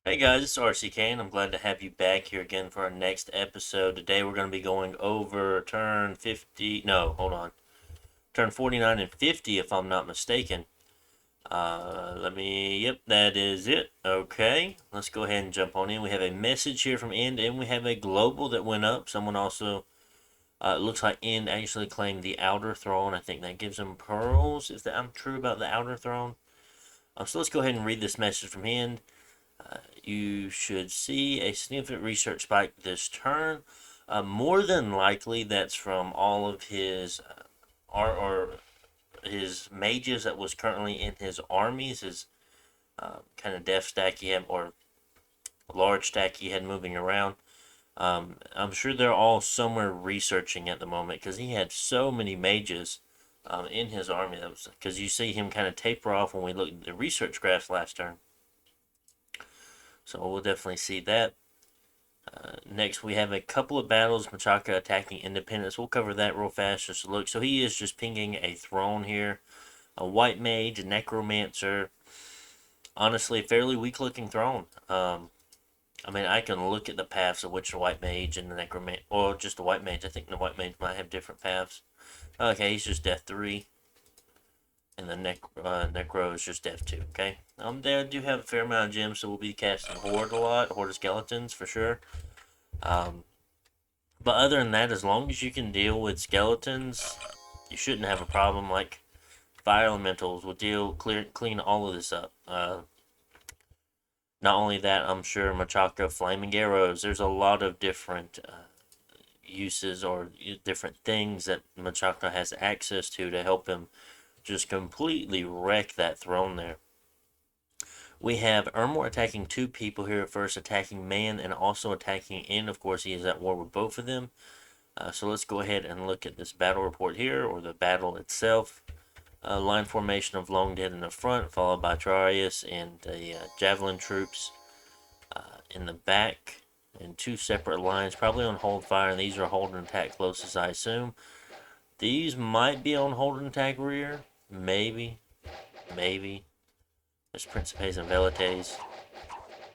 Hey guys, it's RCK and I'm glad to have you back here again for our next episode. Today we're going to be going over turn 50, no, hold on, turn 49 and 50 if I'm not mistaken. Yep, that is it. Okay, let's go ahead and jump on in. We have a message here from End and we have a global that went up. Someone also, it looks like End actually claimed the Outer Throne. I think that gives him pearls, if I'm true about the Outer Throne. So let's go ahead and read this message from End. You should see a significant research spike this turn. More than likely, that's from all of his or his mages that was currently in his armies, his kind of death stack he had, or large stack he had moving around. I'm sure they're all somewhere researching at the moment because he had so many mages in his army. That was because you see him kind of taper off when we looked at the research graphs last turn. So we'll definitely see that. Next, we have a couple of battles. Machaka attacking Independence. We'll cover that real fast. Just a look. So he is just pinging a throne here. A white mage, a necromancer. Honestly, a fairly weak-looking throne. I mean, I can look at the paths of which the white mage and the necromancer, or just the white mage. I think the white mage might have different paths. Okay, he's just death 3. And the necro is just death 2. Okay. They do have a fair amount of gems, so we'll be casting Horde a lot. Horde of Skeletons for sure. But other than that, as long as you can deal with skeletons, you shouldn't have a problem. Like fire elementals will clean all of this up. Not only that, I'm sure Machaka flaming arrows. There's a lot of different uses or different things that Machaka has access to help him just completely wreck that throne there. We have Ermor attacking two people here at first, attacking Man and also attacking In. Of course, he is at war with both of them. So let's go ahead and look at this battle report here, or the battle itself. Line formation of Long Dead in the front, followed by Trarius and the Javelin troops in the back, in two separate lines, probably on hold fire, and these are hold and attack closest, I assume. These might be on hold and attack rear, maybe. There's Principes and Velites.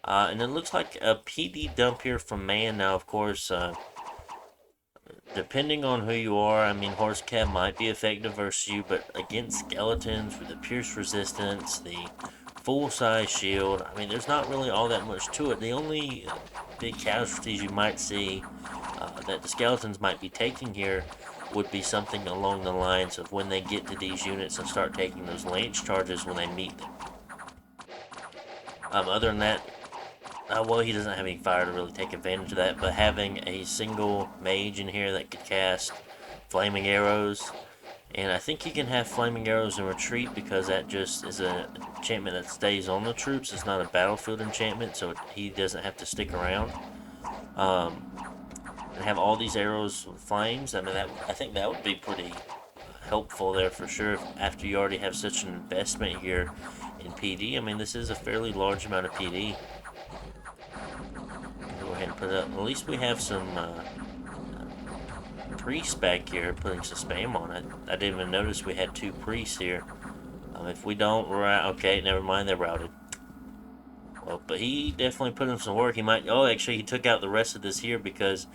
And it looks like a PD dump here from Man. Now, of course, depending on who you are, I mean, Horse Cat might be effective versus you, but against skeletons with the Pierce resistance, the full size shield, I mean, there's not really all that much to it. The only big casualties you might see that the skeletons might be taking here would be something along the lines of when they get to these units and start taking those lance charges when they meet them. Other than that, well, he doesn't have any fire to really take advantage of that, but having a single mage in here that could cast flaming arrows, and I think he can have flaming arrows in retreat because that just is an enchantment that stays on the troops. It's not a battlefield enchantment, so he doesn't have to stick around. And have all these arrows with flames. I mean, I think that would be pretty helpful there for sure. After you already have such an investment here in PD, I mean, this is a fairly large amount of PD. Go ahead and put it up. At least we have some priests back here putting some spam on it. I didn't even notice we had two priests here. If we don't, okay, never mind, they're routed. Well, but he definitely put in some work. He might, actually, he took out the rest of this here because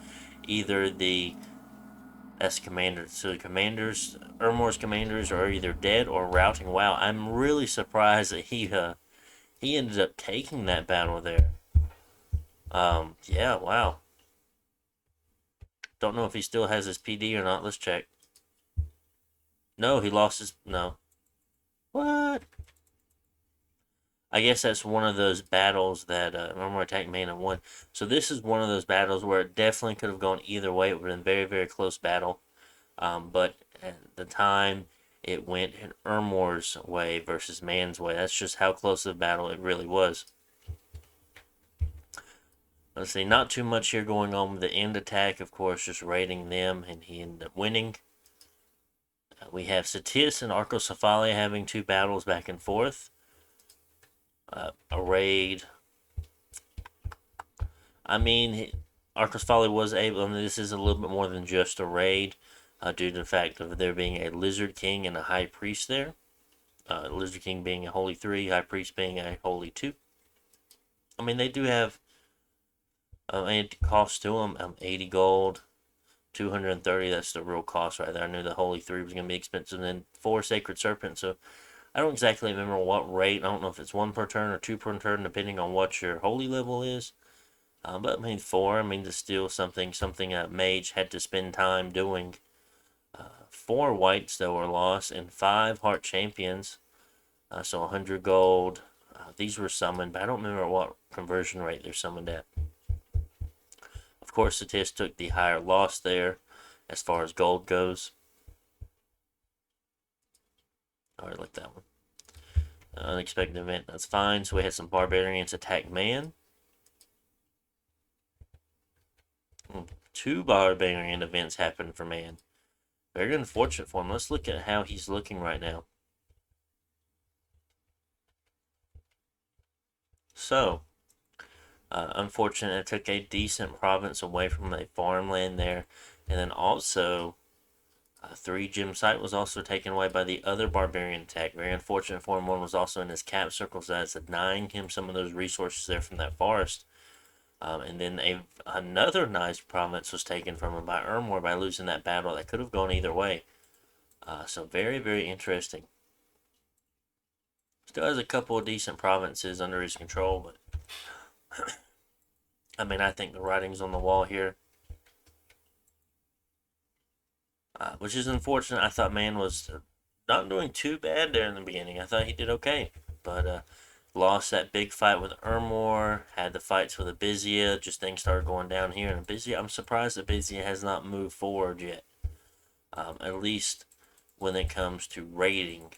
either that's commanders. So the commanders, Ermor's commanders are either dead or routing. Wow, I'm really surprised that he ended up taking that battle there. Yeah, wow. Don't know if he still has his PD or not. Let's check. No, he lost his. No. What? I guess that's one of those battles that Armor Attack Mana won. So this is one of those battles where it definitely could have gone either way. It would have been a very, very close battle. But at the time, it went in Ermor's way versus Man's way. That's just how close of a battle it really was. Let's see, not too much here going on with the end attack, of course, just raiding them, and he ended up winning. We have Satis and Arcocephalia having two battles back and forth. A raid. I mean, Arcocephalia was able, I mean, this is a little bit more than just a raid, due to the fact of there being a Lizard King and a High Priest there. Lizard King being a Holy 3, High Priest being a Holy 2. I mean, they do have a cost to them. 80 gold, 230. That's the real cost right there. I knew the Holy Three was going to be expensive. And then 4 Sacred Serpents. So I don't exactly remember what rate. I don't know if it's 1 per turn or 2 per turn, depending on what your holy level is. But I mean, 4. I mean, to steal something a mage had to spend time doing. 4 whites though were lost, and 5 heart champions. So 100 gold. These were summoned, but I don't remember what conversion rate they're summoned at. Of course, the Tis took the higher loss there as far as gold goes. I already like that one. Unexpected event, that's fine. So we had some barbarians attack man. 2 barbarian events happened for man. Very unfortunate for him. Let's look at how he's looking right now. So, unfortunate, it took a decent province away from a farmland there. And then also, 3 gem site was also taken away by the other barbarian attack. Very unfortunate for him. One was also in his cap circle, so that's denying him some of those resources there from that forest. And then another nice province was taken from him by Ermor by losing that battle. That could have gone either way. So very, very interesting. Still has a couple of decent provinces under his control, but I mean, I think the writing's on the wall here. Which is unfortunate. I thought man was not doing too bad there in the beginning. I thought he did okay, but lost that big fight with Ermor, had the fights with Abizia, just things started going down here. And Abizia, I'm surprised Abizia has not moved forward yet. At least when it comes to raiding.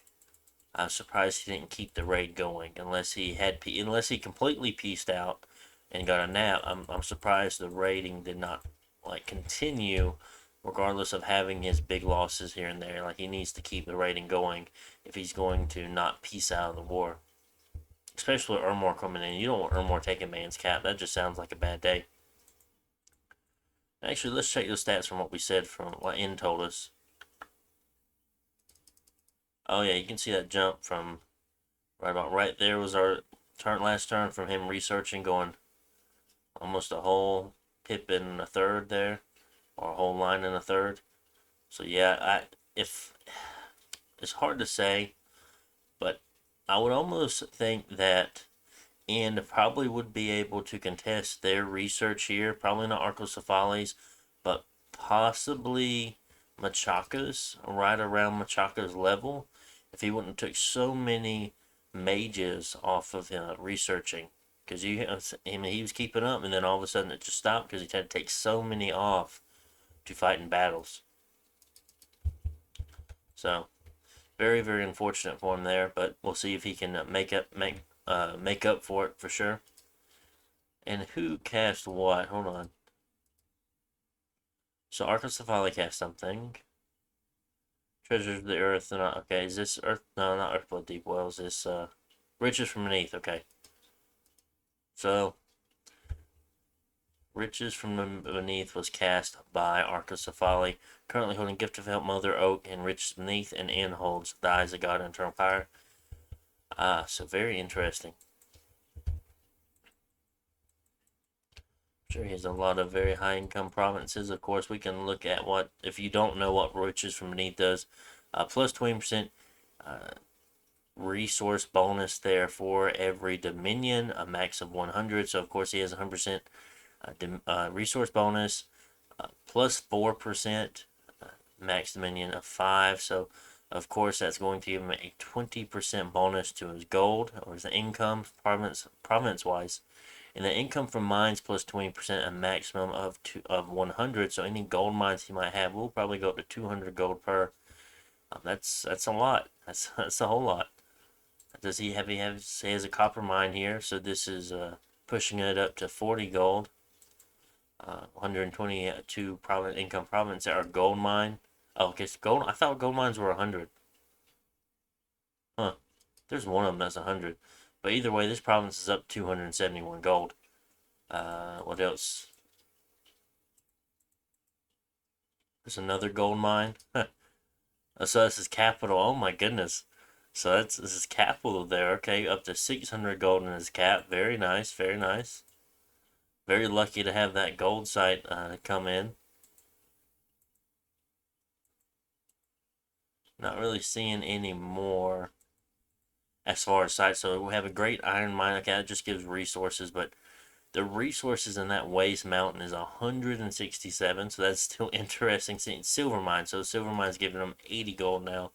I'm surprised he didn't keep the raid going unless he completely pieced out and got a nap. I'm surprised the raiding did not continue regardless of having his big losses here and there. Like, he needs to keep the raiding going if he's going to not peace out of the war. Especially with Ermor coming in. You don't want Ermor taking man's cap. That just sounds like a bad day. Actually, let's check the stats from what we said from what N told us. Oh yeah, you can see that jump from right there was our last turn from him researching, going almost a whole pip and a third there, or a whole line and a third. So yeah, if it's hard to say, but I would almost think that End probably would be able to contest their research here. Probably not Arcocephales, but possibly Machaca's, right around Machaca's level. If he wouldn't have took so many mages off of researching, because he was keeping up, and then all of a sudden it just stopped because he had to take so many off to fight in battles. So very, very unfortunate for him there, but we'll see if he can make up for it for sure. And who cast what? Hold on. So Arcocephali cast something. Treasures of the Earth. Okay, is this Earth? No, not Earthblood Deep Wells. This Riches from Beneath. Okay. So Riches from Beneath was cast by Arcocephali. Currently holding Gift of Help, Mother Oak, and Riches Beneath, and N holds the Eyes of God and Eternal Fire. So very interesting. Sure, he has a lot of very high income provinces. Of course, we can look at what, if you don't know what Riches from Beneath does, plus 20% resource bonus there for every dominion, a max of 100. So, of course, he has 100% resource bonus, plus 4% max dominion of 5. So, of course, that's going to give him a 20% bonus to his gold, or his income, province-wise. And the income from mines plus 20%, a maximum of 100. So any gold mines he might have will probably go up to 200 gold per. That's a lot. That's a whole lot. Does he have? He has a copper mine here, so this is pushing it up to 40 gold. 122 income province are gold mine. Oh, okay, gold. I thought gold mines were 100. Huh. There's one of them that's 100. But either way, this province is up 271 gold. What else? There's another gold mine. So this is capital. Oh my goodness. So this is capital there. Okay, up to 600 gold in his cap. Very nice, very nice. Very lucky to have that gold site come in. Not really seeing any more as far as sites. So we have a great iron mine. Okay, that just gives resources, but the resources in that waste mountain is 167. So that's still interesting. Seeing silver mine. So silver mine's giving them 80 gold now.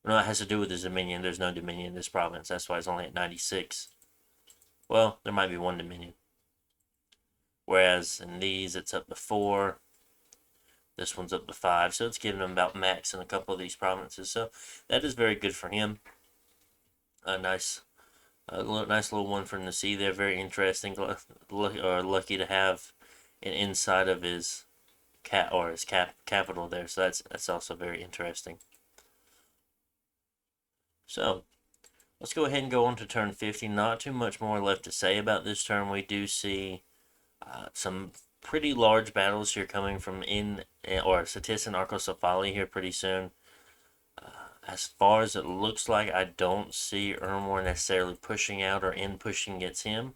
No, it has to do with his dominion. There's no dominion in this province. That's why it's only at 96. Well, there might be one dominion. Whereas in these, it's up to 4. This one's up to 5. So it's giving him about max in a couple of these provinces. So that is very good for him. A nice little one from the sea there. Very interesting. Lucky to have an inside of his capital there. So that's also very interesting. So let's go ahead and go on to turn 50. Not too much more left to say about this turn. We do see some pretty large battles here coming from Satis and Arcocephali here pretty soon. As far as it looks like, I don't see Ermor necessarily pushing out or in pushing against him.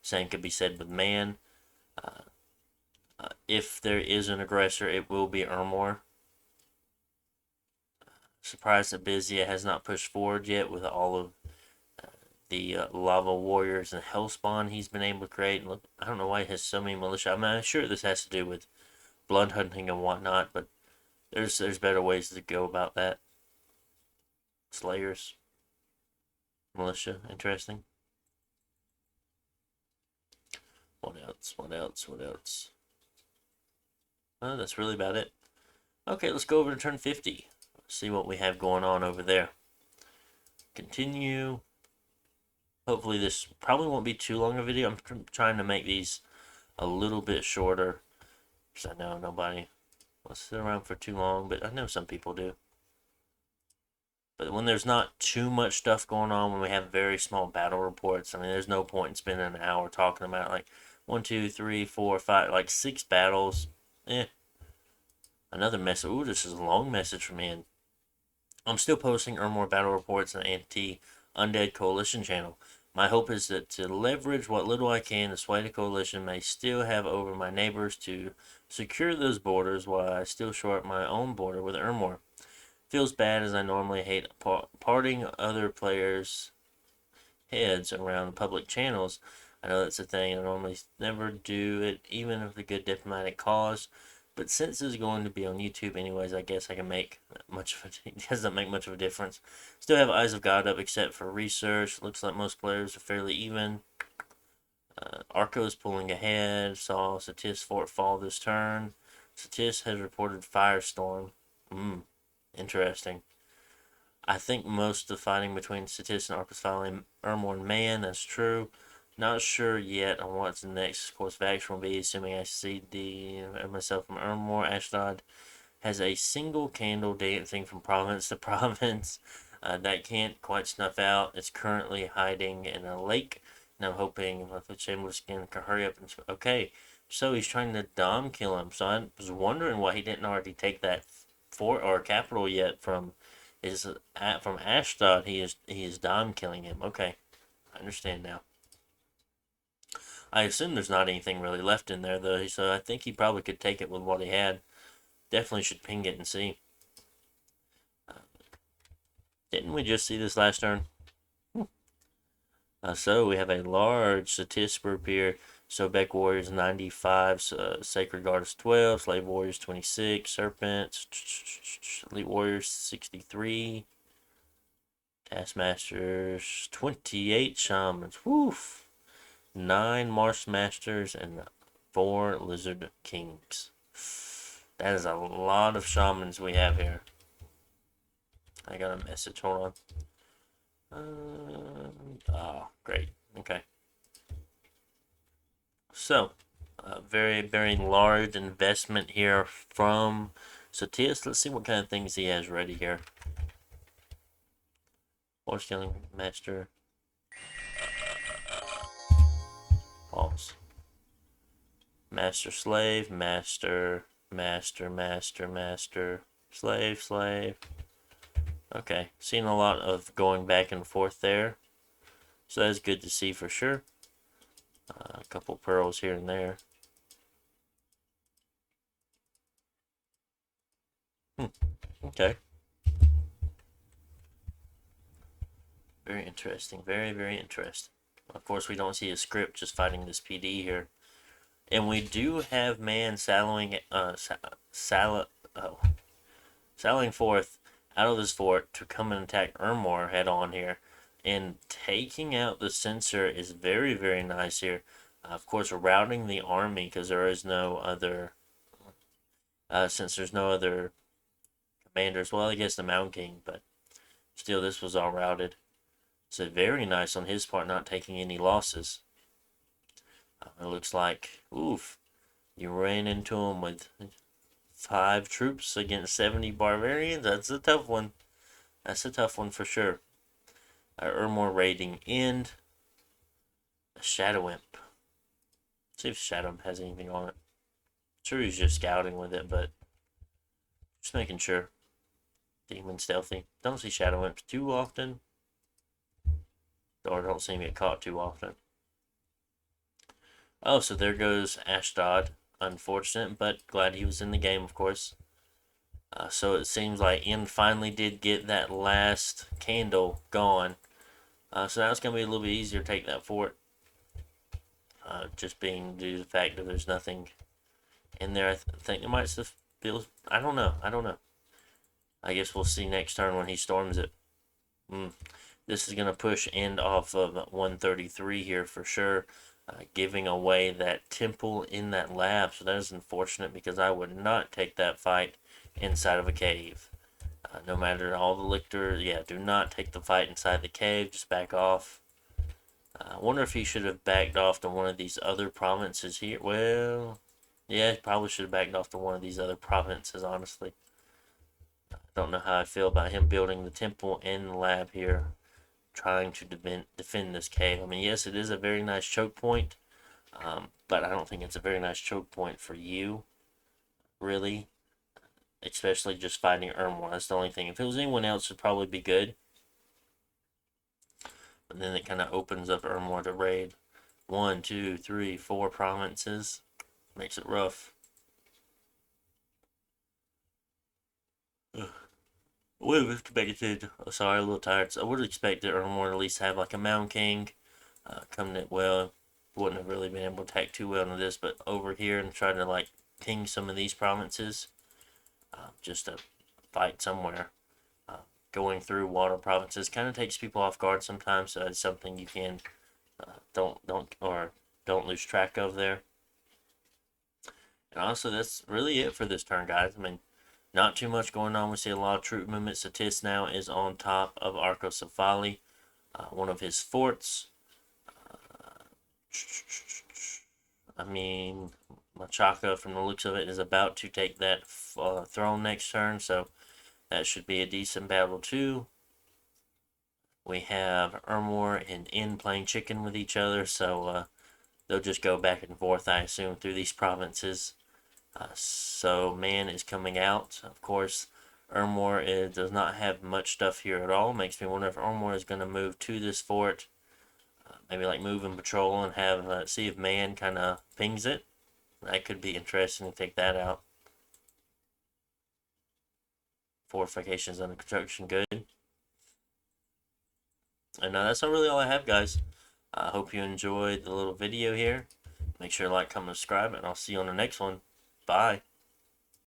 Same could be said with Man. If there is an aggressor, it will be Ermor. Surprised that Bizia has not pushed forward yet with all of the lava warriors and hellspawn he's been able to create. Look, I don't know why he has so many militia. I'm sure this has to do with blood hunting and whatnot, but there's better ways to go about that. Slayers, militia, interesting. What else? What else? What else? That's really about it. Okay, let's go over to turn 50. See what we have going on over there. Continue. Hopefully this probably won't be too long a video. I'm trying to make these a little bit shorter, because I know nobody wants to sit around for too long, but I know some people do. But when there's not too much stuff going on, when we have very small battle reports, I mean, there's no point in spending an hour talking about like 1, 2, 3, 4, 5, like 6 battles. Another message. Ooh, this is a long message from Ian. I'm still posting Ermor battle reports on the Anti-Undead Coalition channel. My hope is that to leverage what little I can to sway the coalition may still have over my neighbors to secure those borders while I still short my own border with Ermor. Feels bad as I normally hate parting other players' heads around public channels. I know that's a thing. I normally never do it, even with a good diplomatic cause. But since it's going to be on YouTube anyways, I guess I can make much of it. It doesn't make much of a difference. Still have Eyes of God up except for research. Looks like most players are fairly even. Arco's pulling ahead. Saw Satis Fort fall this turn. Satis has reported Firestorm. Interesting. I think most of the fighting between Satis and Arcocephali and Ermor and Man, that's true. Not sure yet on what's the next course of action will be, assuming I see myself from Ermor. Ashdod has a single candle dancing from province to province that can't quite snuff out. It's currently hiding in a lake, and I'm hoping the Chamberlain can hurry up and... Okay, so he's trying to dom kill him. So I was wondering why he didn't already take that fort or capital yet from Ashdod. He is dom killing him. Okay, I understand now. I assume there's not anything really left in there, though, so I think he probably could take it with what he had. Definitely should ping it and see. Didn't we just see this last turn? So we have a large Satis group here. Sobek Warriors 95, Sacred Guards 12, Slave Warriors 26, Serpents, Elite Warriors 63, Taskmasters 28, Shamans. Woof! 9 Marsh Masters and 4 Lizard Kings. That is a lot of shamans we have here. I got a message. Hold on. Oh, great. Okay. So, very, very large investment here from Satis. Let's see what kind of things he has ready here. Horse Killing Master. Pause. Master Slave, Master, Master, Master, Master, Slave, Slave. Okay, seen a lot of going back and forth there. So that's good to see for sure. A couple pearls here and there. Okay. Very interesting. Very, very interesting. Of course, we don't see a script just fighting this PD here. And we do have man sallying, sallying forth out of this fort to come and attack Ermor head on here. And taking out the sensor is very, very nice here. Of course, routing the army because there is no other, since there's no other commanders. Well, I guess the Mountain King, but still, this was all routed. So very nice on his part, not taking any losses. It looks like, oof, you ran into him with 5 troops against 70 barbarians. That's a tough one. That's a tough one for sure. Ermor raiding end. A Shadow Imp. See if Shadow Imp has anything on it. Sure, he's just scouting with it, but just making sure. Demon Stealthy. Don't see Shadow Imps too often. Or don't see him get caught too often. Oh, so there goes Ashdod. Unfortunate, but glad he was in the game, of course. So it seems like End finally did get that last candle gone. So now it's going to be a little bit easier to take that fort. Just being due to the fact that there's nothing in there. I think there might still be. I don't know. I guess we'll see next turn when he storms it. This is going to push End off of 133 here for sure. Giving away that temple in that lab. So that is unfortunate because I would not take that fight inside of a cave. No matter all the lictor, yeah, do not take the fight inside the cave. Just back off. I wonder if he should have backed off to one of these other provinces here. Well, yeah, he probably should have backed off to one of these other provinces, honestly. Don't know how I feel about him building the temple and the lab here, trying to defend this cave. I mean, yes, it is a very nice choke point, but I don't think it's a very nice choke point for you, really. Especially just fighting Ermor. That's the only thing. If it was anyone else, it'd probably be good. But then it kind of opens up Ermor to raid 1, 2, 3, 4 provinces. Makes it rough. Would have expected, sorry, a little tired. So I would have expected Ermor to at least have like a Mountain King coming in well. Wouldn't have really been able to attack too well into this, but over here and try to like ping some of these provinces just to fight somewhere. Going through water provinces kind of takes people off guard sometimes, so it's something you can don't lose track of there. And honestly, that's really it for this turn, guys. I mean, not too much going on. We see a lot of troop movement. Satis now is on top of Arcocephali, one of his forts. I mean, Machaca, from the looks of it, is about to take that throne next turn, so that should be a decent battle too. We have Ermor and End playing chicken with each other, so they'll just go back and forth, I assume, through these provinces. So man is coming out. Of course, Ermor does not have much stuff here at all. Makes me wonder if Ermor is going to move to this fort. Maybe like move and patrol and have see if man kind of pings it. That could be interesting to take that out. Fortifications under construction, good. And that's not really all I have, guys. I hope you enjoyed the little video here. Make sure to like, comment, subscribe, and I'll see you on the next one. Bye.